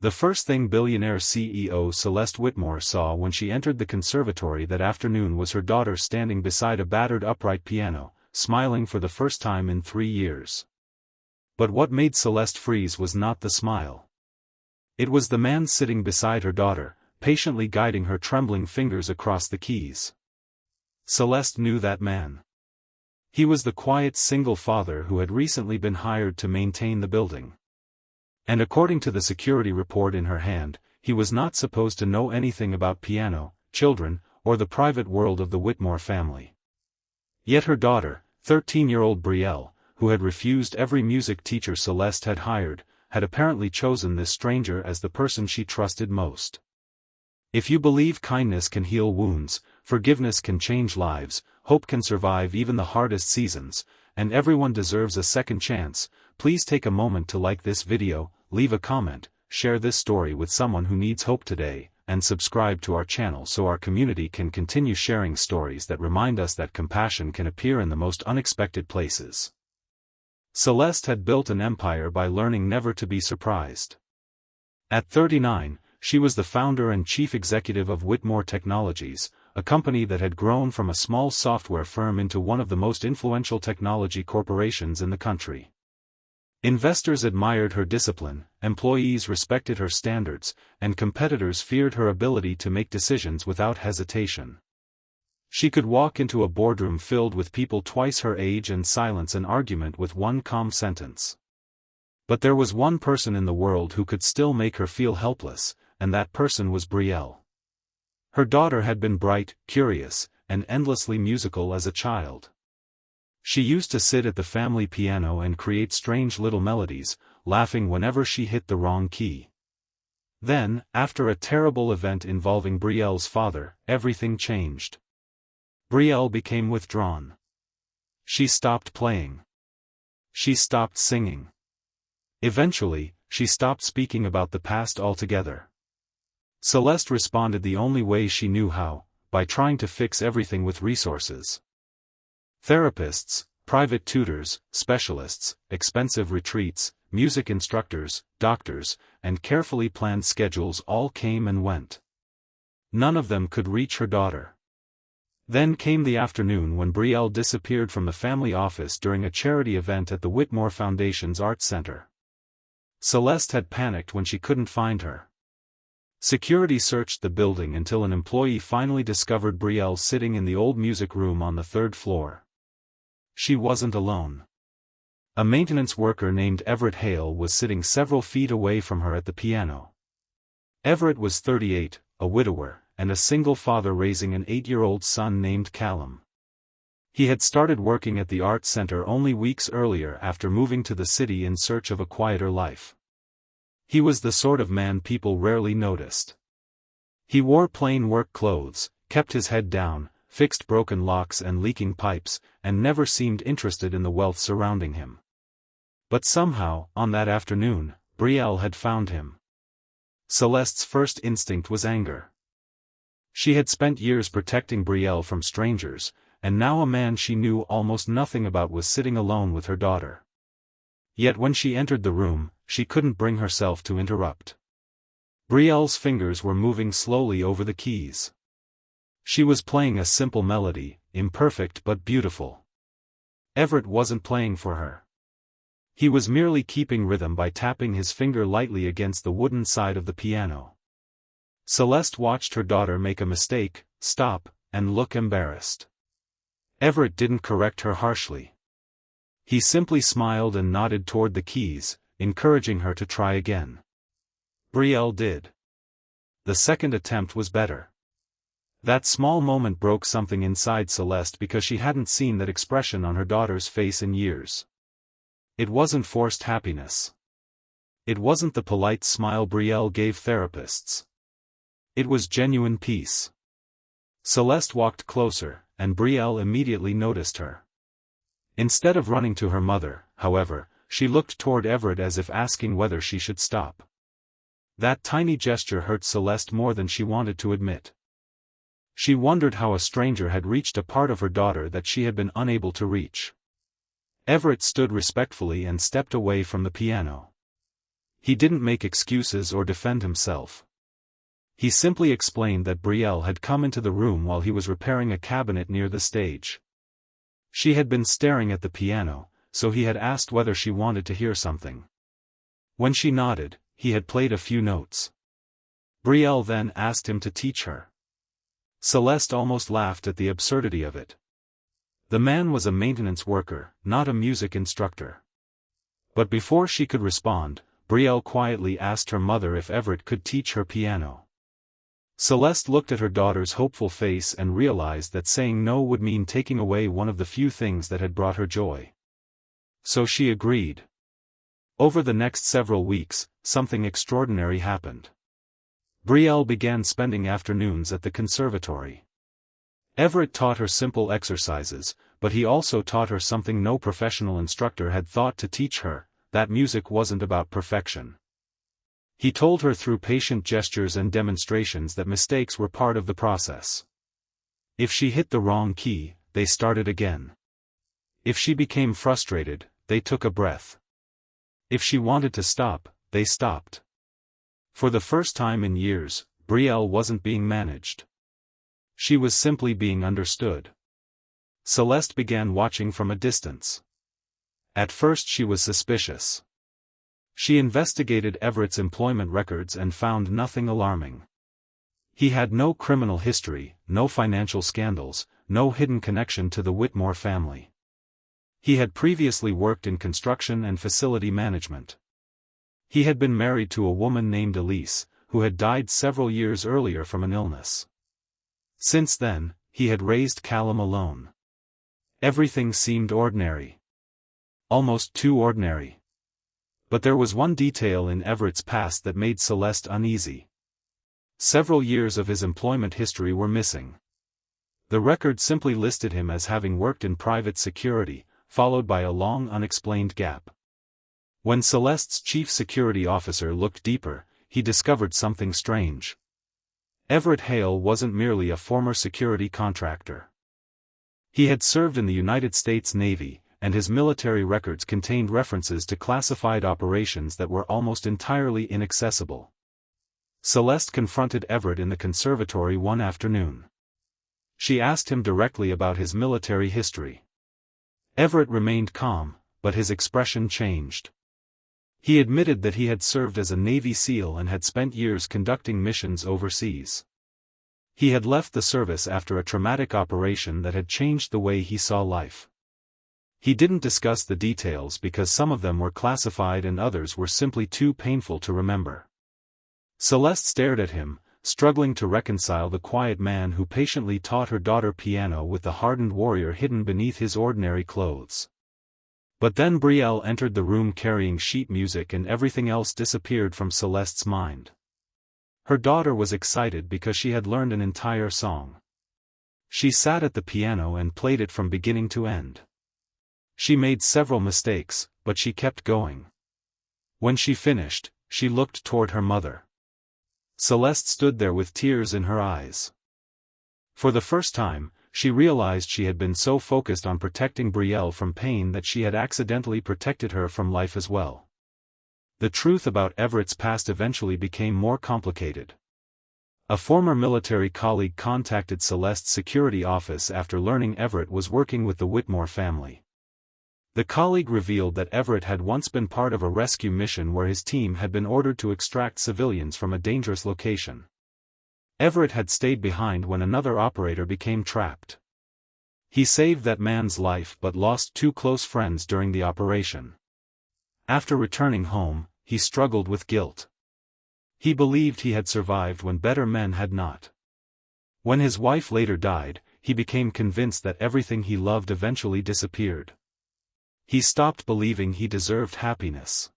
The first thing Billionaire CEO Celeste Whitmore saw when she entered the conservatory that afternoon was her daughter standing beside a battered upright piano, smiling for the first time in 3 years. But what made Celeste freeze was not the smile. It was the man sitting beside her daughter, patiently guiding her trembling fingers across the keys. Celeste knew that man. He was the quiet single father who had recently been hired to maintain the building. And according to the security report in her hand, he was not supposed to know anything about piano, children, or the private world of the Whitmore family. Yet her daughter, 13-year-old Brielle, who had refused every music teacher Celeste had hired, had apparently chosen this stranger as the person she trusted most. If you believe kindness can heal wounds, forgiveness can change lives, hope can survive even the hardest seasons, and everyone deserves a second chance, please take a moment to like this video, leave a comment, share this story with someone who needs hope today, and subscribe to our channel so our community can continue sharing stories that remind us that compassion can appear in the most unexpected places. Celeste had built an empire by learning never to be surprised. At 39, she was the founder and chief executive of Whitmore Technologies, a company that had grown from a small software firm into one of the most influential technology corporations in the country. Investors admired her discipline, employees respected her standards, and competitors feared her ability to make decisions without hesitation. She could walk into a boardroom filled with people twice her age and silence an argument with one calm sentence. But there was one person in the world who could still make her feel helpless, and that person was Brielle. Her daughter had been bright, curious, and endlessly musical as a child. She used to sit at the family piano and create strange little melodies, laughing whenever she hit the wrong key. Then, after a terrible event involving Brielle's father, everything changed. Brielle became withdrawn. She stopped playing. She stopped singing. Eventually, she stopped speaking about the past altogether. Celeste responded the only way she knew how, by trying to fix everything with resources. Therapists, private tutors, specialists, expensive retreats, music instructors, doctors, and carefully planned schedules all came and went. None of them could reach her daughter. Then came the afternoon when Brielle disappeared from the family office during a charity event at the Whitmore Foundation's Art Center. Celeste had panicked when she couldn't find her. Security searched the building until an employee finally discovered Brielle sitting in the old music room on the 3rd floor. She wasn't alone. A maintenance worker named Everett Hale was sitting several feet away from her at the piano. Everett was 38, a widower, and a single father raising an 8-year-old son named Callum. He had started working at the art center only weeks earlier after moving to the city in search of a quieter life. He was the sort of man people rarely noticed. He wore plain work clothes, kept his head down, fixed broken locks and leaking pipes, and never seemed interested in the wealth surrounding him. But somehow, on that afternoon, Brielle had found him. Celeste's first instinct was anger. She had spent years protecting Brielle from strangers, and now a man she knew almost nothing about was sitting alone with her daughter. Yet when she entered the room, she couldn't bring herself to interrupt. Brielle's fingers were moving slowly over the keys. She was playing a simple melody, imperfect but beautiful. Everett wasn't playing for her. He was merely keeping rhythm by tapping his finger lightly against the wooden side of the piano. Celeste watched her daughter make a mistake, stop, and look embarrassed. Everett didn't correct her harshly. He simply smiled and nodded toward the keys, encouraging her to try again. Brielle did. The second attempt was better. That small moment broke something inside Celeste because she hadn't seen that expression on her daughter's face in years. It wasn't forced happiness. It wasn't the polite smile Brielle gave therapists. It was genuine peace. Celeste walked closer, and Brielle immediately noticed her. Instead of running to her mother, however, she looked toward Everett as if asking whether she should stop. That tiny gesture hurt Celeste more than she wanted to admit. She wondered how a stranger had reached a part of her daughter that she had been unable to reach. Everett stood respectfully and stepped away from the piano. He didn't make excuses or defend himself. He simply explained that Brielle had come into the room while he was repairing a cabinet near the stage. She had been staring at the piano, so he had asked whether she wanted to hear something. When she nodded, he had played a few notes. Brielle then asked him to teach her. Celeste almost laughed at the absurdity of it. The man was a maintenance worker, not a music instructor. But before she could respond, Brielle quietly asked her mother if Everett could teach her piano. Celeste looked at her daughter's hopeful face and realized that saying no would mean taking away one of the few things that had brought her joy. So she agreed. Over the next several weeks, something extraordinary happened. Brielle began spending afternoons at the conservatory. Everett taught her simple exercises, but he also taught her something no professional instructor had thought to teach her, that music wasn't about perfection. He told her through patient gestures and demonstrations that mistakes were part of the process. If she hit the wrong key, they started again. If she became frustrated, they took a breath. If she wanted to stop, they stopped. For the first time in years, Brielle wasn't being managed. She was simply being understood. Celeste began watching from a distance. At first she was suspicious. She investigated Everett's employment records and found nothing alarming. He had no criminal history, no financial scandals, no hidden connection to the Whitmore family. He had previously worked in construction and facility management. He had been married to a woman named Elise, who had died several years earlier from an illness. Since then, he had raised Callum alone. Everything seemed ordinary. Almost too ordinary. But there was one detail in Everett's past that made Celeste uneasy. Several years of his employment history were missing. The record simply listed him as having worked in private security, followed by a long unexplained gap. When Celeste's chief security officer looked deeper, he discovered something strange. Everett Hale wasn't merely a former security contractor. He had served in the United States Navy, and his military records contained references to classified operations that were almost entirely inaccessible. Celeste confronted Everett in the conservatory one afternoon. She asked him directly about his military history. Everett remained calm, but his expression changed. He admitted that he had served as a Navy SEAL and had spent years conducting missions overseas. He had left the service after a traumatic operation that had changed the way he saw life. He didn't discuss the details because some of them were classified and others were simply too painful to remember. Celeste stared at him, struggling to reconcile the quiet man who patiently taught her daughter piano with the hardened warrior hidden beneath his ordinary clothes. But then Brielle entered the room carrying sheet music and everything else disappeared from Celeste's mind. Her daughter was excited because she had learned an entire song. She sat at the piano and played it from beginning to end. She made several mistakes, but she kept going. When she finished, she looked toward her mother. Celeste stood there with tears in her eyes. For the first time, she realized she had been so focused on protecting Brielle from pain that she had accidentally protected her from life as well. The truth about Everett's past eventually became more complicated. A former military colleague contacted Celeste's security office after learning Everett was working with the Whitmore family. The colleague revealed that Everett had once been part of a rescue mission where his team had been ordered to extract civilians from a dangerous location. Everett had stayed behind when another operator became trapped. He saved that man's life but lost two close friends during the operation. After returning home, he struggled with guilt. He believed he had survived when better men had not. When his wife later died, he became convinced that everything he loved eventually disappeared. He stopped believing he deserved happiness.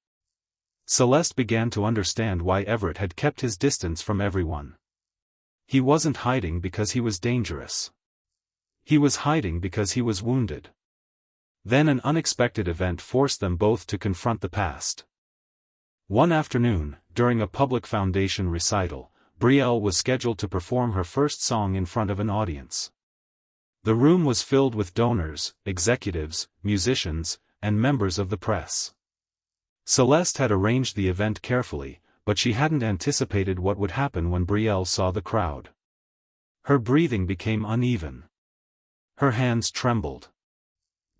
Celeste began to understand why Everett had kept his distance from everyone. He wasn't hiding because he was dangerous. He was hiding because he was wounded. Then an unexpected event forced them both to confront the past. One afternoon, during a public foundation recital, Brielle was scheduled to perform her first song in front of an audience. The room was filled with donors, executives, musicians, and members of the press. Celeste had arranged the event carefully, but she hadn't anticipated what would happen when Brielle saw the crowd. Her breathing became uneven. Her hands trembled.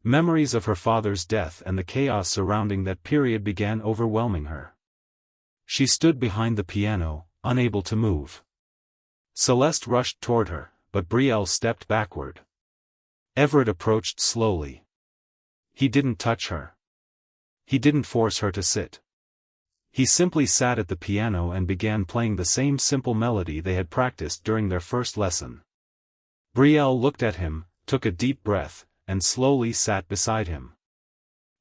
Memories of her father's death and the chaos surrounding that period began overwhelming her. She stood behind the piano, unable to move. Celeste rushed toward her, but Brielle stepped backward. Everett approached slowly. He didn't touch her. He didn't force her to sit. He simply sat at the piano and began playing the same simple melody they had practiced during their first lesson. Brielle looked at him, took a deep breath, and slowly sat beside him.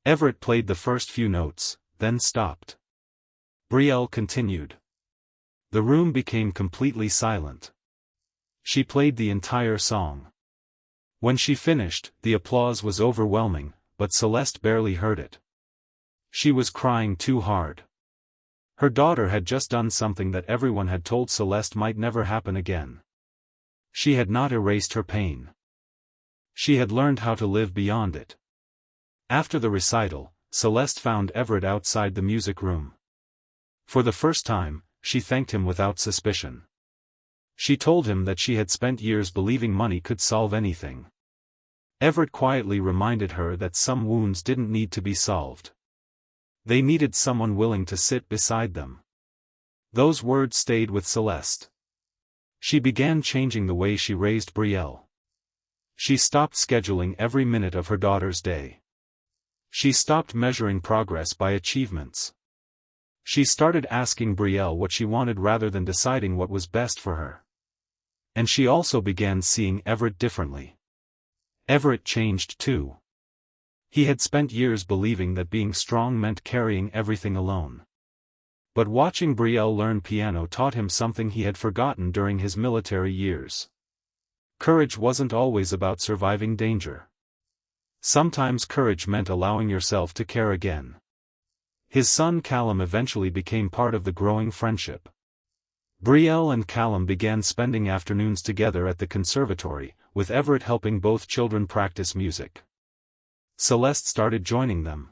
Everett played the first few notes, then stopped. Brielle continued. The room became completely silent. She played the entire song. When she finished, the applause was overwhelming, but Celeste barely heard it. She was crying too hard. Her daughter had just done something that everyone had told Celeste might never happen again. She had not erased her pain. She had learned how to live beyond it. After the recital, Celeste found Everett outside the music room. For the first time, she thanked him without suspicion. She told him that she had spent years believing money could solve anything. Everett quietly reminded her that some wounds didn't need to be solved. They needed someone willing to sit beside them. Those words stayed with Celeste. She began changing the way she raised Brielle. She stopped scheduling every minute of her daughter's day. She stopped measuring progress by achievements. She started asking Brielle what she wanted rather than deciding what was best for her. And she also began seeing Everett differently. Everett changed too. He had spent years believing that being strong meant carrying everything alone. But watching Brielle learn piano taught him something he had forgotten during his military years. Courage wasn't always about surviving danger. Sometimes courage meant allowing yourself to care again. His son Callum eventually became part of the growing friendship. Brielle and Callum began spending afternoons together at the conservatory, with Everett helping both children practice music. Celeste started joining them.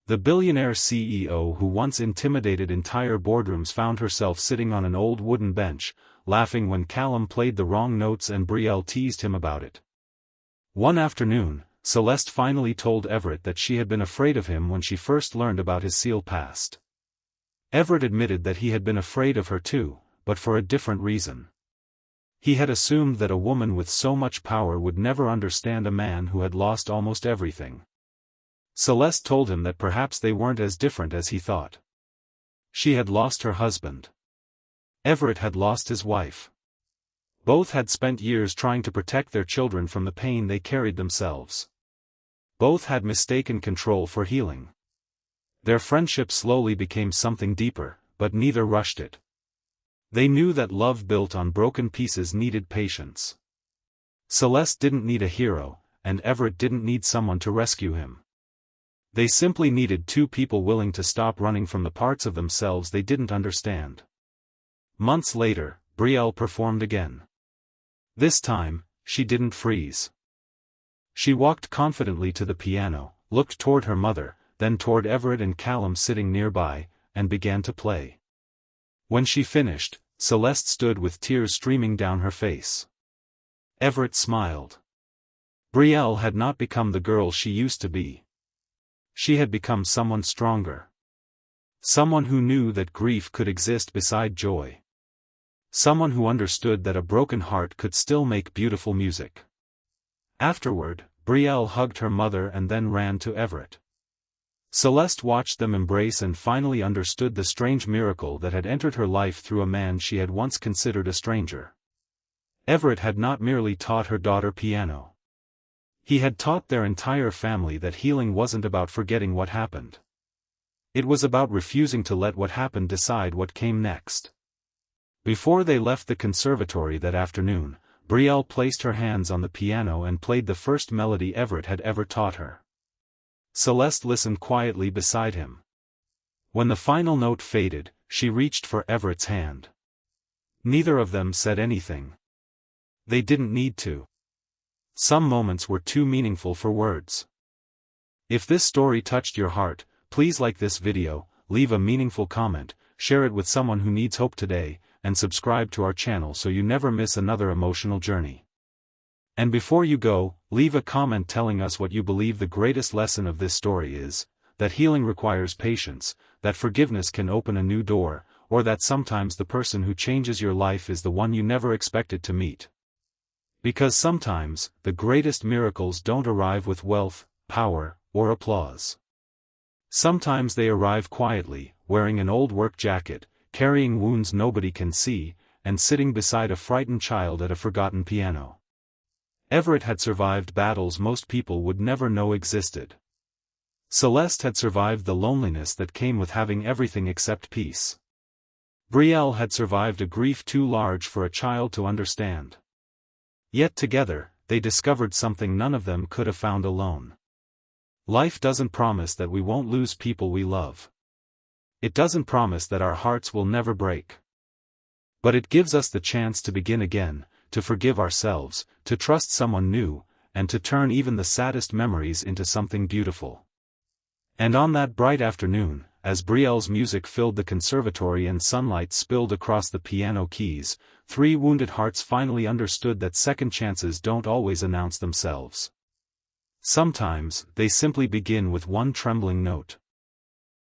The billionaire CEO who once intimidated entire boardrooms found herself sitting on an old wooden bench, laughing when Callum played the wrong notes and Brielle teased him about it. One afternoon, Celeste finally told Everett that she had been afraid of him when she first learned about his SEAL past. Everett admitted that he had been afraid of her too, but for a different reason. He had assumed that a woman with so much power would never understand a man who had lost almost everything. Celeste told him that perhaps they weren't as different as he thought. She had lost her husband. Everett had lost his wife. Both had spent years trying to protect their children from the pain they carried themselves. Both had mistaken control for healing. Their friendship slowly became something deeper, but neither rushed it. They knew that love built on broken pieces needed patience. Celeste didn't need a hero, and Everett didn't need someone to rescue him. They simply needed two people willing to stop running from the parts of themselves they didn't understand. Months later, Brielle performed again. This time, she didn't freeze. She walked confidently to the piano, looked toward her mother, then toward Everett and Callum sitting nearby, and began to play. When she finished, Celeste stood with tears streaming down her face. Everett smiled. Brielle had not become the girl she used to be. She had become someone stronger. Someone who knew that grief could exist beside joy. Someone who understood that a broken heart could still make beautiful music. Afterward, Brielle hugged her mother and then ran to Everett. Celeste watched them embrace and finally understood the strange miracle that had entered her life through a man she had once considered a stranger. Everett had not merely taught her daughter piano. He had taught their entire family that healing wasn't about forgetting what happened. It was about refusing to let what happened decide what came next. Before they left the conservatory that afternoon, Brielle placed her hands on the piano and played the first melody Everett had ever taught her. Celeste listened quietly beside him. When the final note faded, she reached for Everett's hand. Neither of them said anything. They didn't need to. Some moments were too meaningful for words. If this story touched your heart, please like this video, leave a meaningful comment, share it with someone who needs hope today, and subscribe to our channel so you never miss another emotional journey. And before you go, leave a comment telling us what you believe the greatest lesson of this story is, that healing requires patience, that forgiveness can open a new door, or that sometimes the person who changes your life is the one you never expected to meet. Because sometimes, the greatest miracles don't arrive with wealth, power, or applause. Sometimes they arrive quietly, wearing an old work jacket, carrying wounds nobody can see, and sitting beside a frightened child at a forgotten piano. Everett had survived battles most people would never know existed. Celeste had survived the loneliness that came with having everything except peace. Brielle had survived a grief too large for a child to understand. Yet together, they discovered something none of them could have found alone. Life doesn't promise that we won't lose people we love. It doesn't promise that our hearts will never break. But it gives us the chance to begin again, to forgive ourselves, to trust someone new, and to turn even the saddest memories into something beautiful. And on that bright afternoon, as Brielle's music filled the conservatory and sunlight spilled across the piano keys, 3 wounded hearts finally understood that second chances don't always announce themselves. Sometimes, they simply begin with one trembling note.